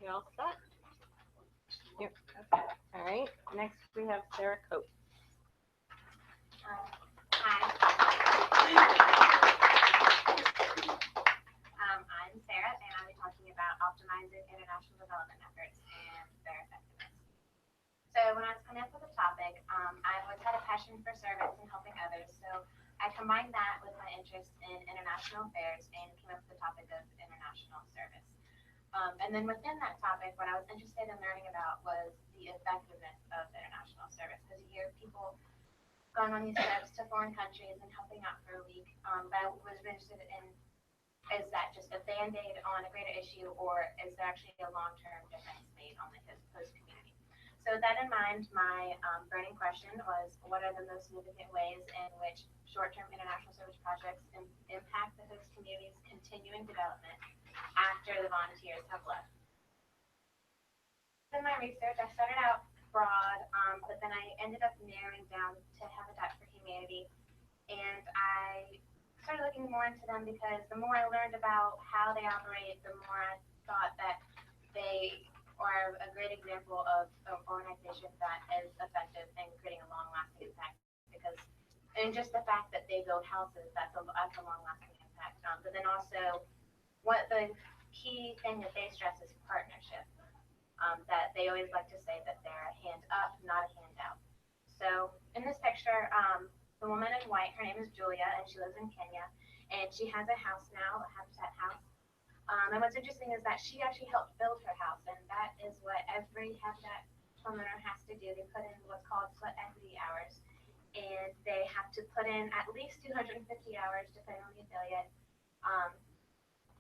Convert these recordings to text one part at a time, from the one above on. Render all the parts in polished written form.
You all set? Yep. Okay. All right. Next we have Sarah Coates. I'm Sarah, and I'll be talking about optimizing international development efforts and their effectiveness. So when I was coming up with the topic, I've always had a passion for service and helping others. So I combined that with my interest in international affairs and came up with the topic of international service. And then within that topic, what I was interested in learning about was the effectiveness of international service. Because you hear people going on these trips to foreign countries and helping out for a week. But I was interested in, is that just a band-aid on a greater issue, or is there actually a long-term difference made on the host community? So with that in mind, my burning question was, what are the most significant ways in which short-term international service projects impact the host community's continuing development after the volunteers have left? In my research, I started out broad, but then I ended up narrowing down to Habitat for Humanity, and I started looking more into them because the more I learned about how they operate, the more I thought that they are a great example of an organization that is effective in creating a long-lasting impact. Because, and just the fact that they build houses, that's a long-lasting impact. But then also, what the key thing that they stress is partnership. That they always like to say that they're a hand up, not a handout. So in this picture, the woman in white, her name is Julia, and she lives in Kenya, and she has a house now, a habitat house. And what's interesting is that she actually helped build her house, and that is what every habitat homeowner has to do. They put in what's called sweat equity hours, and they have to put in at least 250 hours, depending on the affiliate,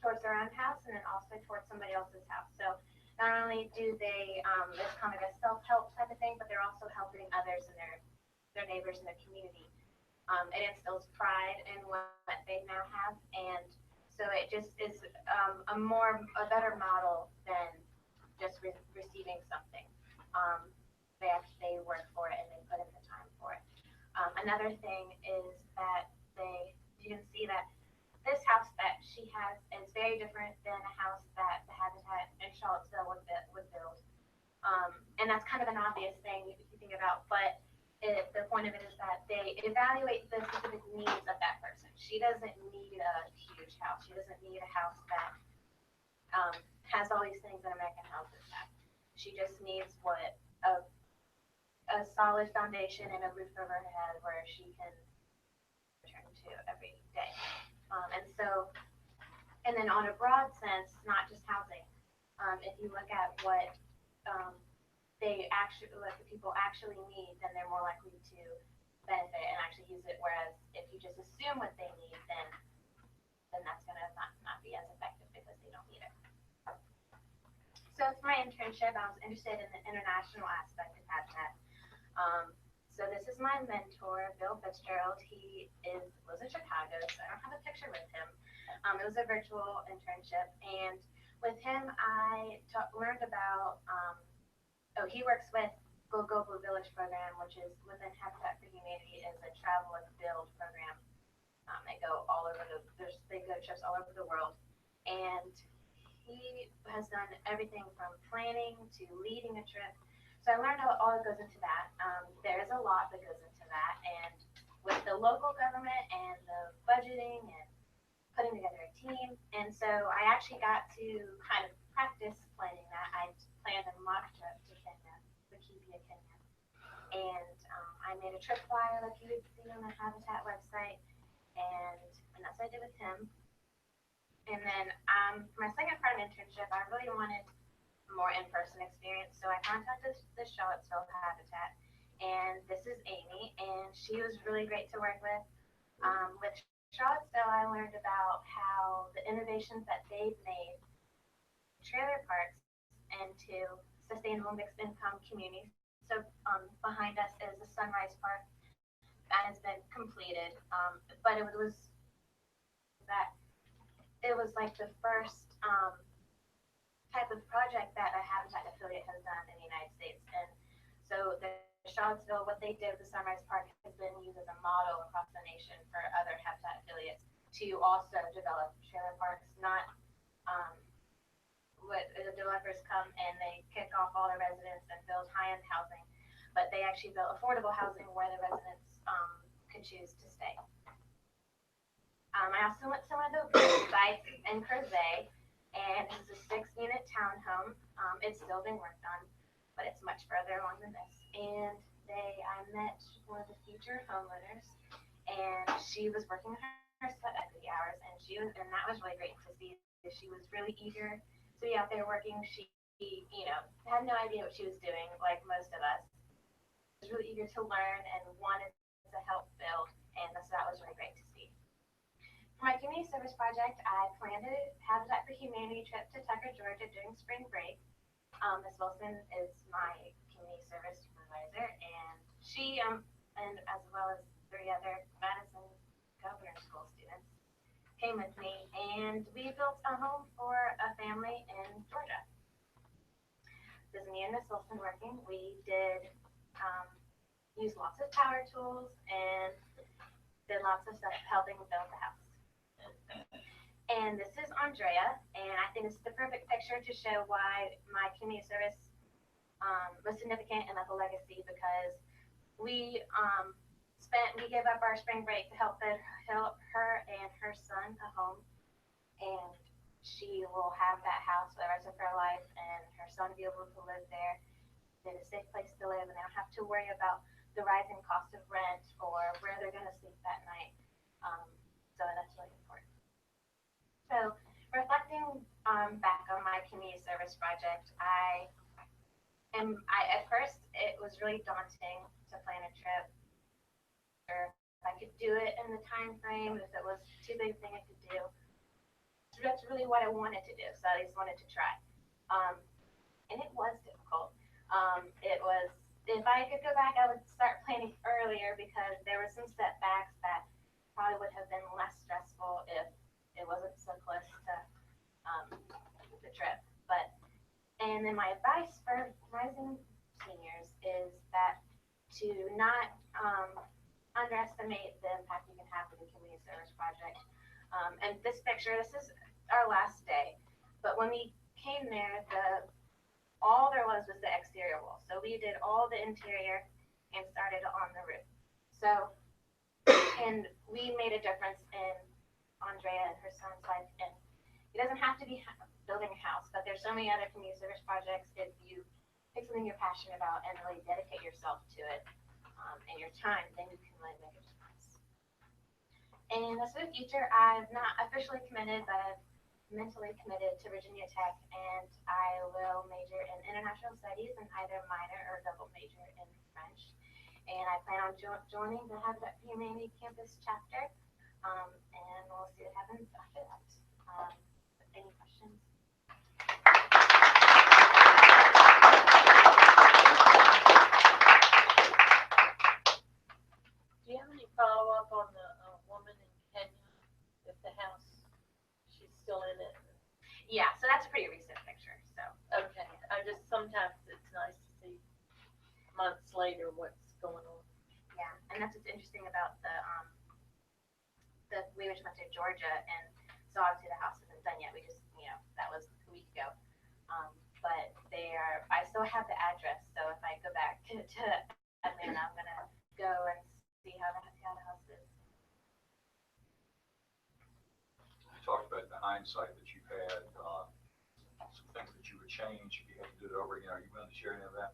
towards their own house, and then also towards somebody else's house. So not only do they, it's kind of a self-help type of thing, but they're also helping others and their neighbors in their community. It instills pride in what they now have, and so it just is a better model than just receiving something. They work for it and they put in the time for it. Another thing is that you can see that this house that she has is very different than a house that the Habitat in Charlottesville would build. And that's kind of an obvious thing if you think about, but the point of it is that they evaluate the specific needs of that person. She doesn't need a huge house. She doesn't need a house that has all these things that American houses have. She just needs a solid foundation and a roof over her head where she can return to every day. And then on a broad sense, not just housing. If you look at what what the people actually need, then they're more likely to benefit and actually use it. Whereas if you just assume what they need, then that's gonna not be as effective because they don't need it. So for my internship, I was interested in the international aspect of Habitat. So this is my mentor, Bill Fitzgerald. He lives in Chicago, so I don't have a picture with him. It was a virtual internship, and with him, I learned about. He works with Go Blue Village program, which is within Habitat for Humanity, is a travel and build program. They go all over they go trips all over the world, and he has done everything from planning to leading a trip. So I learned all that goes into that. There is a lot that goes into that, and with the local government and the budgeting and putting together a team. And so I actually got to kind of practice planning that. I planned a mock trip to Kenya, Wikipedia, Kenya. And I made a trip flyer like you would see on the Habitat website, and that's what I did with him. And then for my second part of internship, I really wanted more in-person experience, so I contacted the Charlottesville Habitat, and this is Amy, and she was really great to work with. With Charlottesville, I learned about how the innovations that they've made trailer parks into sustainable mixed income communities. So behind us is the Sunrise Park that has been completed, but it was like the first type of project that a Habitat affiliate has done in the United States. And so the Charlottesville, what they did with the Sunrise Park has been used as a model across the nation for other Habitat affiliates to also develop trailer parks, not developers come and they kick off all the residents and build high-end housing, but they actually build affordable housing where the residents can choose to stay. I also went to one of the sites in Crozet, and this is a 6-unit townhome. It's still being worked on, but it's much further along than this. And I met one of the future homeowners, and she was working her sweat equity hours, and that was really great to see. She was really eager to be out there working. She, had no idea what she was doing, like most of us. She was really eager to learn and wanted to help build, and so that was really great to see. For my community service project, I planned a Habitat for Humanity trip to Tucker, Georgia during spring break. Ms. Wilson is my community service supervisor, and she, and as well as 3 other Madison Governor School students, came with me, and we built a home for a family in Georgia. This is me and Ms. Wilson working. We did use lots of power tools and did lots of stuff helping build the house. And this is Andrea, and I think this is the perfect picture to show why my community service was significant and left a legacy, because we gave up our spring break to help her and her son a home, and she will have that house for the rest of her life, and her son will be able to live there. It's a safe place to live, and they don't have to worry about the rising cost of rent or where they're going to sleep that night. So that's really important. So reflecting back on my community service project, at first it was really daunting to plan a trip. Or if I could do it in the time frame, if it was too big a thing I could do. So that's really what I wanted to do. So I just wanted to try. And it was difficult. If I could go back, I would start planning earlier, because there were some setbacks that probably would have been less stressful if it wasn't so close to the trip. And then my advice for rising seniors is that to not underestimate the impact you can have with a community service project. And this picture, this is our last day, but when we came there, all there was the exterior wall. So we did all the interior and started on the roof. So, and we made a difference in Andrea and her son's life. And it doesn't have to be building a house, but there's so many other community service projects. If you pick something you're passionate about and really dedicate yourself to it and your time, then you can really make a difference. And as for the future, I've not officially committed, but I've mentally committed to Virginia Tech, and I will major in international studies and either minor or double major in French. And I plan on joining the Habitat for Humanity campus chapter, and we'll see what happens after that. Any questions? Do you have any follow-up on the woman in Kenya with the house? She's still in it? Yeah, so that's a pretty recent picture. So okay, sometimes it's nice to see months later what's going on. Yeah, and that's what's interesting about we just went to Georgia, and so obviously the house isn't done yet. We just that was a week ago. But I still have the address, so if I go back to Atlanta, I'm gonna go and see how the house is. You talked about the hindsight that you've had, some things that you would change if you had to do it over again. Are you willing to share any of that?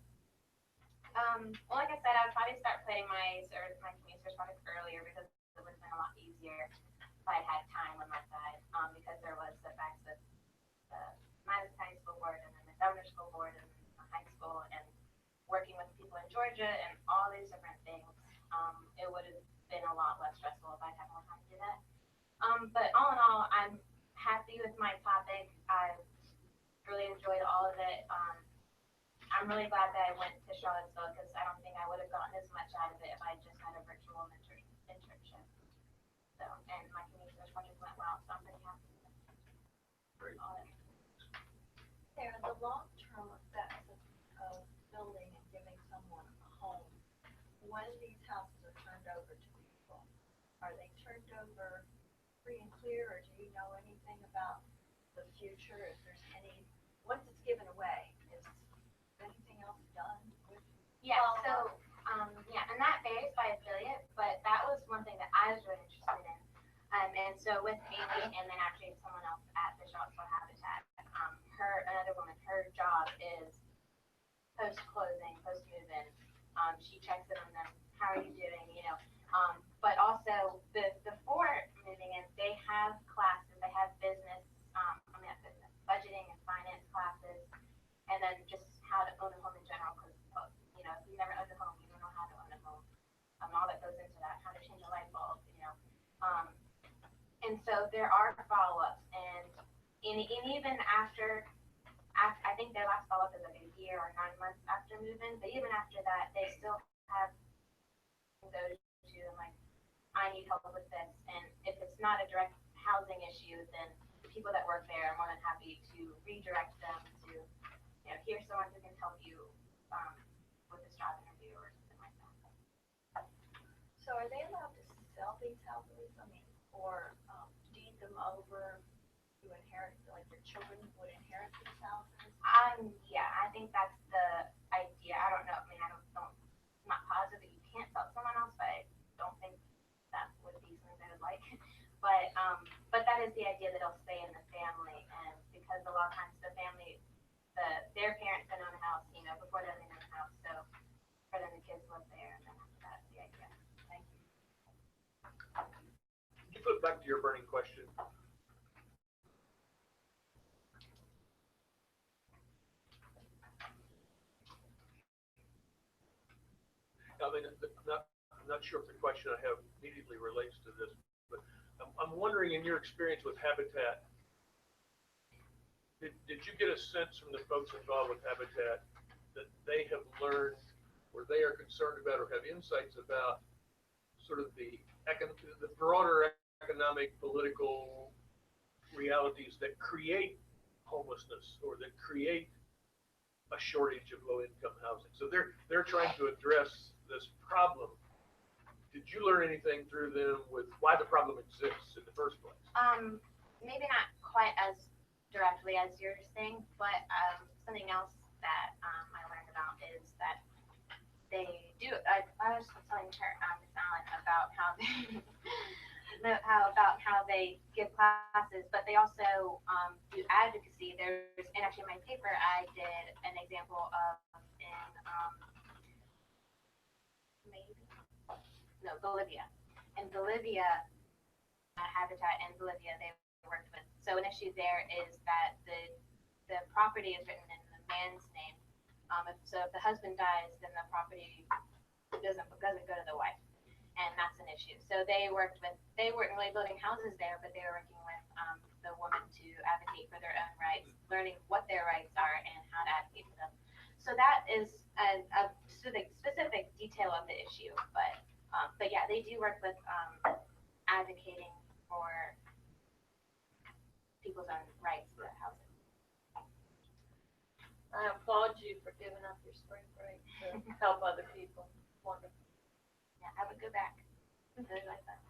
Well, like I said, I'd probably start planning my community service project earlier, because it would have been a lot easier if I'd had time on my side, because there was setbacks with the Madison County School Board and then the Governor's School Board and the high school, and working with people in Georgia and all these different things. It would have been a lot less stressful if I'd had more time to do that. But all in all, I'm happy with my topic. I really enjoyed all of it. I'm really glad that I went to Charlottesville, because I don't think I would have gotten as much out of it if I just had a virtual internship. So, and my community service project went well, so I'm pretty happy with it. Great. Sarah, the long-term effects of building and giving someone a home, when these houses are turned over to people, are they turned over free and clear, or do you know anything about the future, if there's any, once it's given away. Is anything else done with? Yeah, so, yeah, and that varies by affiliate, but that was one thing that I was really interested in. And so with Amy and then actually someone else at the Charlottesville Habitat, another woman, her job is post-closing, post-move-in. She checks in on them, how are you doing, but also before moving in, they have classes, they have business, not business, budgeting and finance classes, and then just how to own a home in general, because, if you never owned a home, you don't know how to own a home, all that goes into that, how to change a light bulb, and so there are follow-ups, and even after, I think their last follow-up is like a year or 9 months after move-in, but even after that, they still have those to, like, I need help with this, and if it's not a direct housing issue, then the people that work there are more than happy to redirect them to, here's someone who can help you with this job interview or something like that. So are they allowed to sell these houses? I mean, or deed them over to inherit, like their children would inherit these houses? Yeah, I think that's the idea. I don't know. I mean, I'm not positive that you can't sell it to someone else, but I don't think that would be something they would like. But that is the idea, that it'll stay in the family, and because a lot of times the family, their parents then own a house, before they own a house, so for them the kids live there, and then after that's the idea. Thank you. Can you flip back to your burning question? I mean, I'm not sure if the question I have immediately relates to this, but I'm wondering, in your experience with Habitat, did you get a sense from the folks involved with Habitat that they have learned, or they are concerned about, or have insights about sort of the broader economic, political realities that create homelessness, or that create a shortage of low-income housing? So they're trying to address this problem. Did you learn anything through them with why the problem exists in the first place? Maybe not quite as directly as you're saying, but something else that I learned about is that they do. I was telling her, Miss Allen, about how they how they give classes, but they also do advocacy. And actually in my paper I did an example of Bolivia. In Bolivia, Habitat in Bolivia, they worked with. So an issue there is that the property is written in the man's name. If the husband dies, then the property doesn't go to the wife, and that's an issue. So they weren't really building houses there, but they were working with the woman to advocate for their own rights, learning what their rights are and how to advocate for them. So that is a specific detail of the issue, but yeah, they do work with advocating for people's own rights to housing. I applaud you for giving up your spring break to help other people. Wonderful. Yeah, I would go back. I really like that.